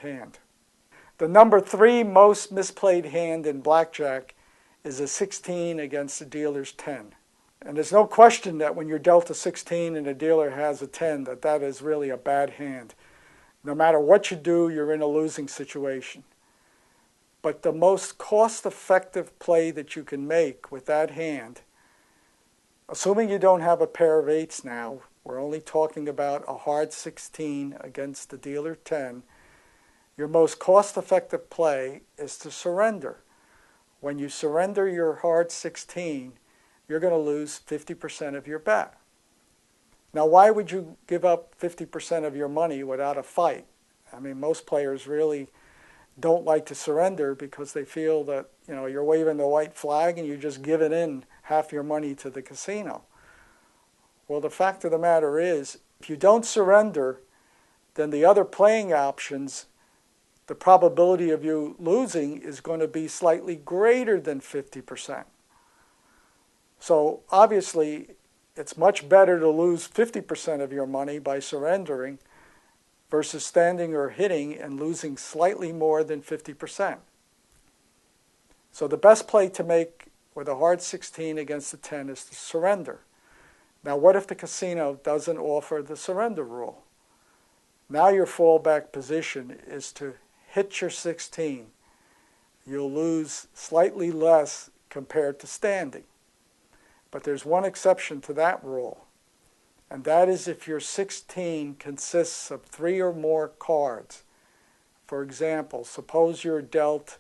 hand. The number 3 most misplayed hand in blackjack is a 16 against the dealer's 10. And there's no question that when you're dealt a 16 and the dealer has a 10, that is really a bad hand. No matter what you do, you're in a losing situation. But the most cost-effective play that you can make with that hand, assuming you don't have a pair of 8s now, we're only talking about a hard 16 against the dealer 10, your most cost-effective play is to surrender. When you surrender your hard 16, you're going to lose 50% of your bet. Now, why would you give up 50% of your money without a fight? I mean, most players really don't like to surrender because they feel that, you know, you're waving the white flag and you're just giving in half your money to the casino. Well, the fact of the matter is, if you don't surrender, then the other playing options, the probability of you losing is going to be slightly greater than 50%. So obviously, it's much better to lose 50% of your money by surrendering versus standing or hitting and losing slightly more than 50%. So the best play to make with a hard 16 against the 10 is to surrender. Now, what if the casino doesn't offer the surrender rule? Now your fallback position is to hit your 16. You'll lose slightly less compared to standing. But there's one exception to that rule, and that is if your 16 consists of 3 or more cards. For example, suppose you're dealt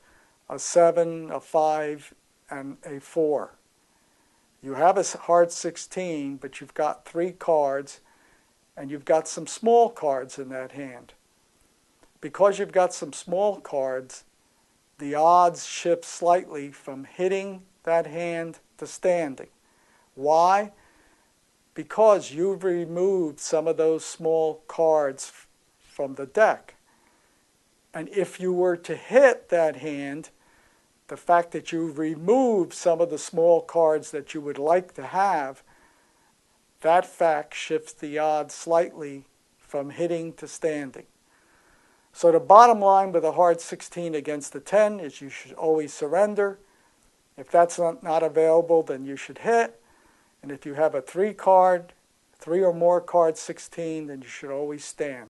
a 7, a 5, and a 4. You have a hard 16, but you've got 3 cards, and you've got some small cards in that hand. Because you've got some small cards, the odds shift slightly from hitting that hand to standing. Why? Because you've removed some of those small cards from the deck. And if you were to hit that hand, the fact that you've removed some of the small cards that you would like to have, that fact shifts the odds slightly from hitting to standing. So the bottom line with a hard 16 against the 10 is you should always surrender. If that's not available, then you should hit. And if you have a 3 or more card 16, then you should always stand.